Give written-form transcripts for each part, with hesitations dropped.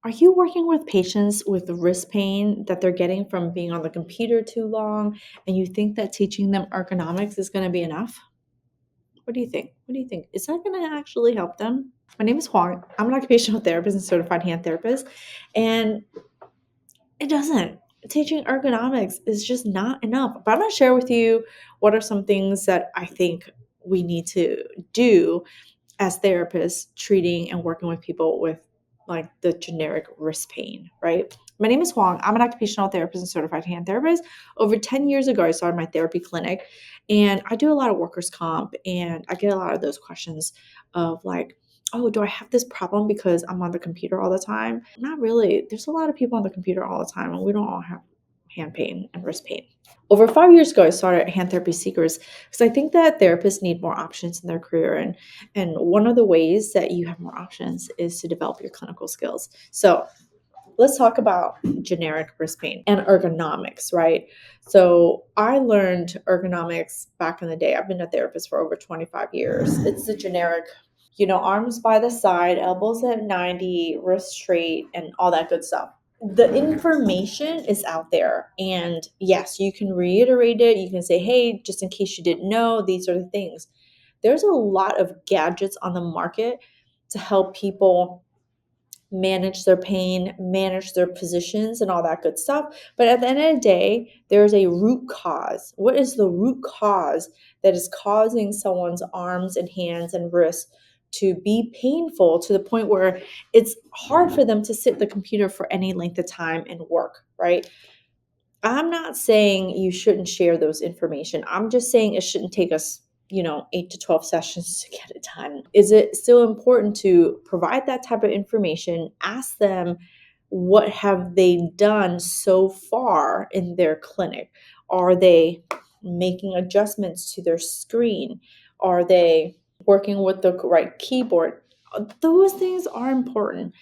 Are you working with patients with wrist pain that they're getting from being on the computer too long and you think that teaching them ergonomics is going to be enough? What do you think? What do you think? Is that going to actually help them? My name is Huang. I'm an occupational therapist and certified hand therapist, and it doesn't. Teaching ergonomics is just not enough. But I'm going to share with you what are some things that I think we need to do as therapists treating and working with people with like the generic wrist pain, right? My name is Huang. I'm an occupational therapist and certified hand therapist. Over 10 years ago, I started my therapy clinic, and I do a lot of workers' comp, and I get a lot of those questions of like, oh, do I have this problem because I'm on the computer all the time? Not really. There's a lot of people on the computer all the time, and we don't all have hand pain and wrist pain. Over 5 years ago, I started Hand Therapy Seekers because I think that therapists need more options in their career. And one of the ways that you have more options is to develop your clinical skills. So let's talk about generic wrist pain and ergonomics, right? So I learned ergonomics back in the day. I've been a therapist for over 25 years. It's the generic, arms by the side, elbows at 90, wrist straight, and all that good stuff. The information is out there. And yes, you can reiterate it. You can say, hey, just in case you didn't know, these are the things. There's a lot of gadgets on the market to help people manage their pain, manage their positions, and all that good stuff. But at the end of the day, there's a root cause. What is the root cause that is causing someone's arms and hands and wrists to be painful to the point where it's hard for them to sit at the computer for any length of time and work, right? I'm not saying you shouldn't share those information. I'm just saying it shouldn't take us 8 to 12 sessions to get it done. Is it still important to provide that type of information? Ask them, what have they done so far in their clinic? Are they making adjustments to their screen? Are they working with the right keyboard? Those things are important.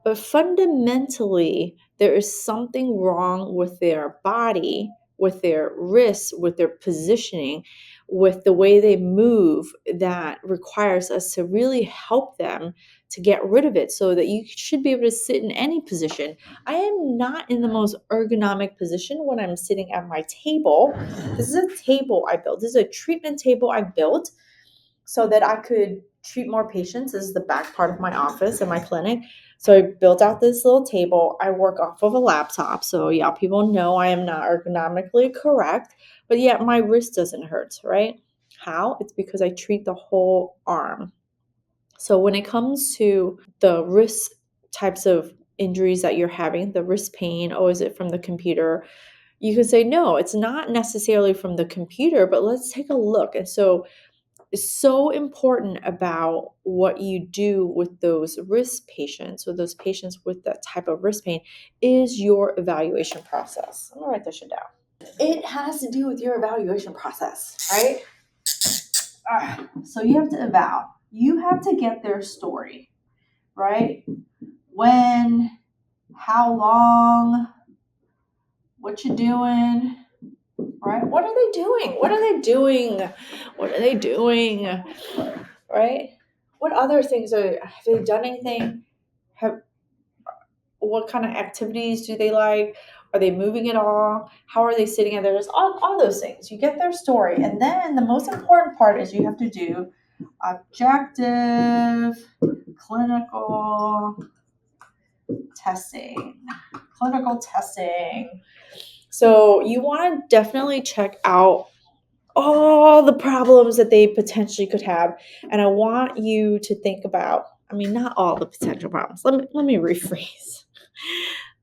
But fundamentally, there is something wrong with their body, with their wrists, with their positioning, with the way they move that requires us to really help them to get rid of it so that you should be able to sit in any position. I am not in the most ergonomic position when I'm sitting at my table. This is a table I built. This is a treatment table I built so that I could treat more patients. This is the back part of my office and my clinic. So I built out this little table. I work off of a laptop. So yeah, people know I am not ergonomically correct, but yet my wrist doesn't hurt, right? How? It's because I treat the whole arm. So when it comes to the wrist types of injuries that you're having, the wrist pain, oh, is it from the computer? You can say, no, it's not necessarily from the computer, but let's take a look. And so is so important about what you do with those wrist patients or those patients with that type of wrist pain is your evaluation process. I'm gonna write this shit down. It has to do with your evaluation process, right? So you have to eval. You have to get their story, right? When, how long, what you doing, right? What are they doing? What are they doing? What are they doing? Right? What other things have they done anything? What kind of activities do they like? Are they moving at all? How are they sitting at theirs? All those things. You get their story. And then the most important part is you have to do objective clinical testing. Clinical testing. So you want to definitely check out all the problems that they potentially could have. And I want you to think about, not all the potential problems. Let me rephrase.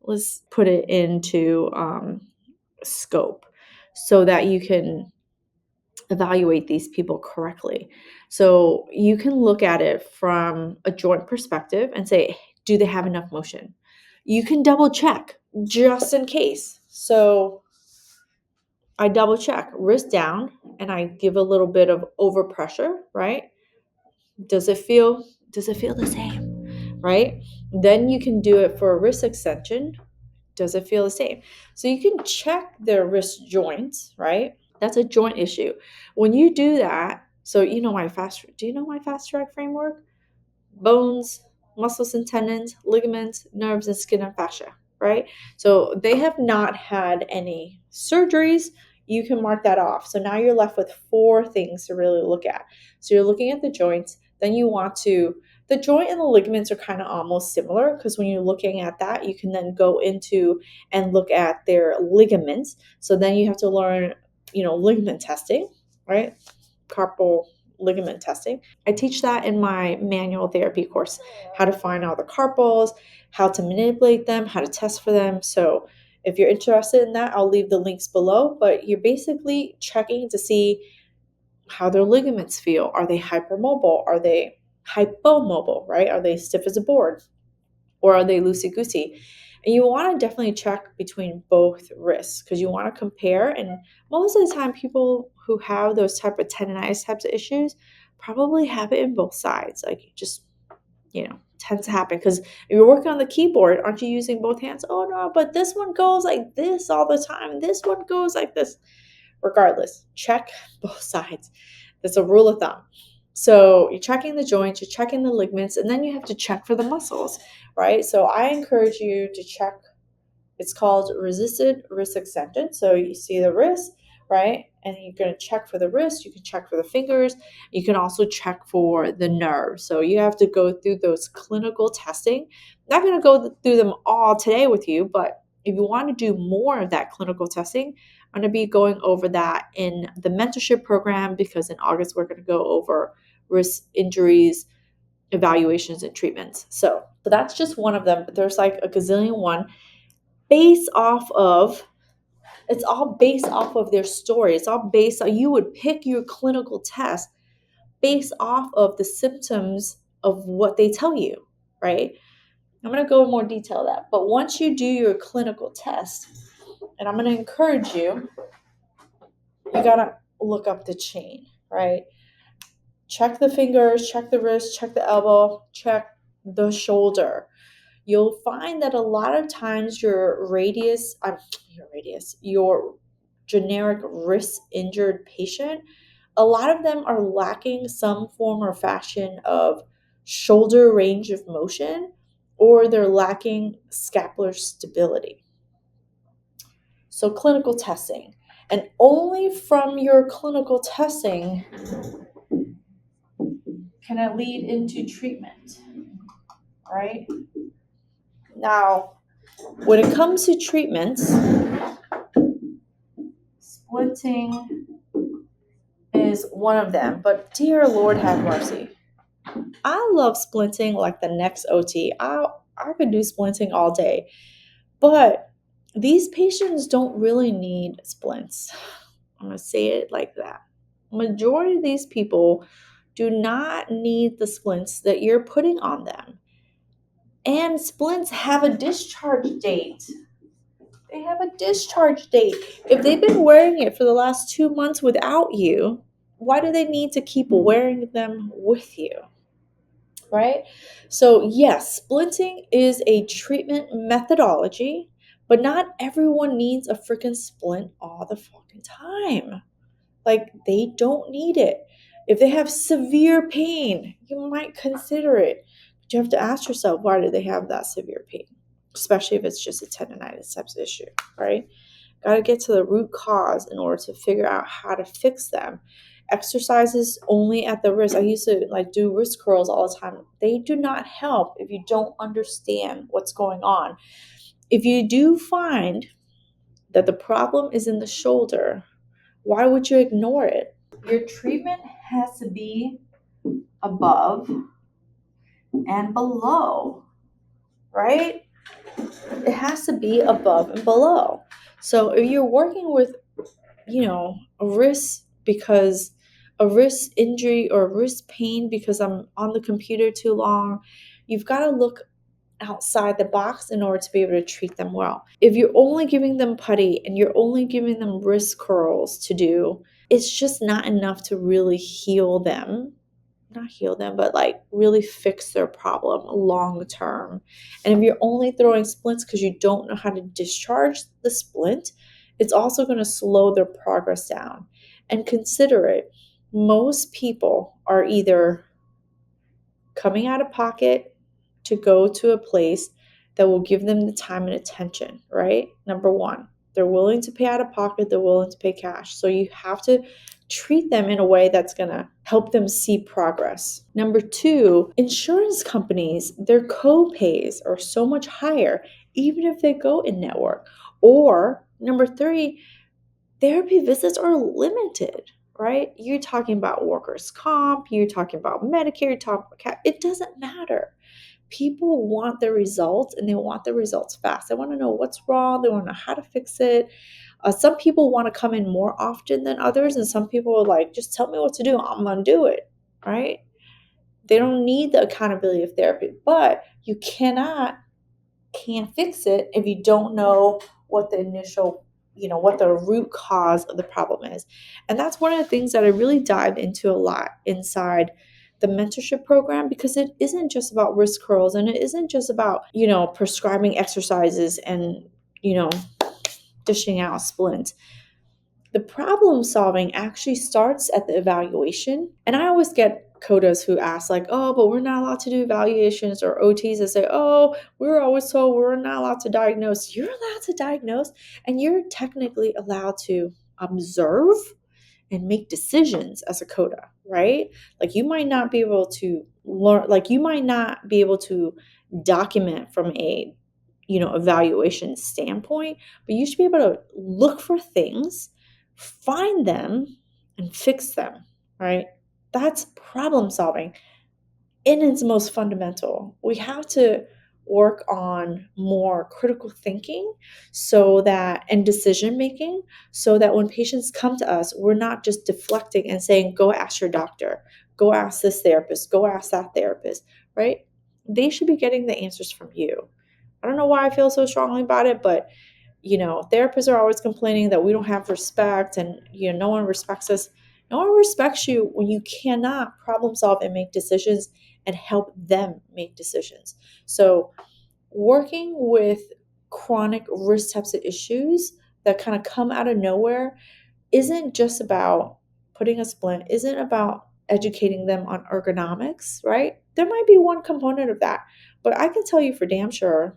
Let's put it into scope so that you can evaluate these people correctly. So you can look at it from a joint perspective and say, do they have enough motion? You can double check just in case. So I double check, wrist down, and I give a little bit of overpressure, right? Does it feel the same, right? Then you can do it for a wrist extension. Does it feel the same? So you can check their wrist joints, right? That's a joint issue. When you do that, so do you know my fast track framework? Bones, muscles and tendons, ligaments, nerves, and skin and fascia, right? So they have not had any surgeries. You can mark that off. So now you're left with 4 things to really look at. So you're looking at the joints, then you want to, the joint and the ligaments are kind of almost similar because when you're looking at that, you can then go into and look at their ligaments. So then you have to learn, ligament testing, right? Carpal ligament testing. I teach that in my manual therapy course, how to find all the carpals, how to manipulate them, how to test for them. So if you're interested in that, I'll leave the links below, but you're basically checking to see how their ligaments feel. Are they hypermobile? Are they hypomobile, right? Are they stiff as a board? Or are they loosey-goosey? And you want to definitely check between both wrists because you want to compare. And most of the time, people who have those type of tendonitis types of issues probably have it in both sides. Like just, tends to happen because if you're working on the keyboard, aren't you using both hands? Oh no, but this one goes like this all the time. This one goes like this. Regardless, check both sides. That's a rule of thumb. So you're checking the joints, you're checking the ligaments, and then you have to check for the muscles, right? So I encourage you to check. It's called resisted wrist extension. So you see the wrist, right? And you're going to check for the wrist. You can check for the fingers. You can also check for the nerves. So you have to go through those clinical testing. I'm not going to go through them all today with you, but if you want to do more of that clinical testing, I'm going to be going over that in the mentorship program because in August we're going to go over wrist injuries, evaluations, and treatments. So that's just one of them. But there's like a gazillion one. It's all based off of their story. It's all based on, you would pick your clinical test based off of the symptoms of what they tell you, right? I'm going to go in more detail that. But once you do your clinical test, and I'm going to encourage you, you got to look up the chain, right? Check the fingers, check the wrist, check the elbow, check the shoulder. You'll find that a lot of times your generic wrist injured patient, a lot of them are lacking some form or fashion of shoulder range of motion, or they're lacking scapular stability. So clinical testing, and only from your clinical testing can it lead into treatment, right? Now, when it comes to treatments, splinting is one of them, but dear Lord have mercy. I love splinting like the next OT. I could do splinting all day, but these patients don't really need splints. I'm going to say it like that. Majority of these people do not need the splints that you're putting on them. And splints have a discharge date. They have a discharge date. If they've been wearing it for the last 2 months without you, why do they need to keep wearing them with you? Right? So, yes, splinting is a treatment methodology, but not everyone needs a freaking splint all the fucking time. Like, they don't need it. If they have severe pain, you might consider it. But you have to ask yourself, why do they have that severe pain? Especially if it's just a tendonitis type of issue, right? Got to get to the root cause in order to figure out how to fix them. Exercises only at the wrist. I used to do wrist curls all the time. They do not help if you don't understand what's going on. If you do find that the problem is in the shoulder, why would you ignore it? Your treatment has to be above and below, right? It has to be above and below. So if you're working with, a wrist because a wrist injury or wrist pain because I'm on the computer too long, you've got to look outside the box in order to be able to treat them well. If you're only giving them putty and you're only giving them wrist curls to do, it's just not enough to really heal them. Not heal them, but really fix their problem long term. And if you're only throwing splints because you don't know how to discharge the splint, it's also going to slow their progress down. And consider it, most people are either coming out of pocket to go to a place that will give them the time and attention, right? Number one, they're willing to pay out of pocket, they're willing to pay cash. So you have to treat them in a way that's going to help them see progress. Number two, insurance companies, their co-pays are so much higher, even if they go in network. Or number three, therapy visits are limited, right? You're talking about workers' comp, you're talking about Medicare, you're talking about, it doesn't matter. People want the results and they want the results fast. They want to know what's wrong, they want to know how to fix it. Some people want to come in more often than others, and some people are like, just tell me what to do, I'm going to do it, right? They don't need the accountability of therapy, but you can't fix it if you don't know what the initial, what the root cause of the problem is. And that's one of the things that I really dive into a lot inside the mentorship program, because it isn't just about wrist curls and it isn't just about, prescribing exercises and, dishing out splints. The problem solving actually starts at the evaluation. And I always get codas who ask like, oh, but we're not allowed to do evaluations, or OTs that say, oh, we're always told we're not allowed to diagnose. You're allowed to diagnose, and you're technically allowed to observe and make decisions as a coda, right? Like you might not be able to learn, like you might not be able to document from a evaluation standpoint, but you should be able to look for things, find them, and fix them, right? That's problem solving in its most fundamental. We have to work on more critical thinking and decision making, so that when patients come to us, we're not just deflecting and saying, go ask your doctor, go ask this therapist, go ask that therapist, right? They should be getting the answers from you. I don't know why I feel so strongly about it, but therapists are always complaining that we don't have respect and no one respects us. No one respects you when you cannot problem solve and make decisions and help them make decisions. So working with chronic risk types of issues that kind of come out of nowhere isn't just about putting a splint, isn't about educating them on ergonomics, right? There might be one component of that, but I can tell you for damn sure,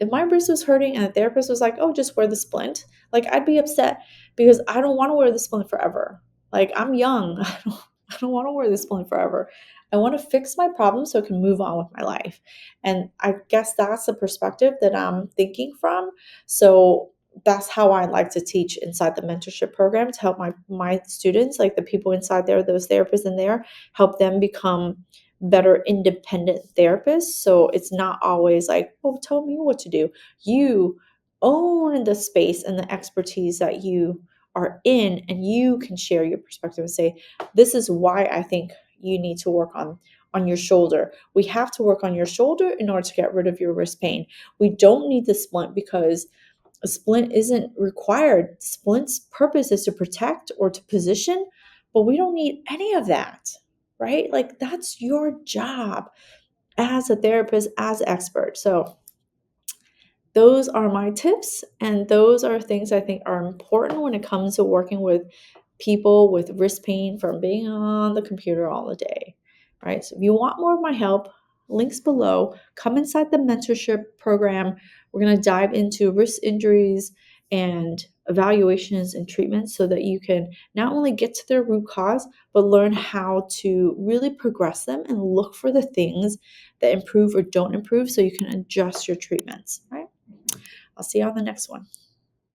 if my wrist was hurting and the therapist was like, oh, just wear the splint, like I'd be upset, because I don't want to wear the splint forever. Like I'm young. I don't want to wear this splint forever. I want to fix my problem so I can move on with my life. And I guess that's the perspective that I'm thinking from. So that's how I like to teach inside the mentorship program, to help my students, like the people inside there, those therapists in there, help them become better independent therapists. So it's not always like, oh, tell me what to do. You own the space and the expertise that you are in, and you can share your perspective and say, this is why I think you need to work on your shoulder. We have to work on your shoulder in order to get rid of your wrist pain. We don't need the splint because a splint isn't required. Splint's purpose is to protect or to position, but we don't need any of that, right? Like that's your job as a therapist, as an expert. So those are my tips, and those are things I think are important when it comes to working with people with wrist pain from being on the computer all the day, right? So if you want more of my help, links below. Come inside the mentorship program. We're going to dive into wrist injuries and evaluations and treatments so that you can not only get to their root cause, but learn how to really progress them and look for the things that improve or don't improve so you can adjust your treatments, right? I'll see you on the next one.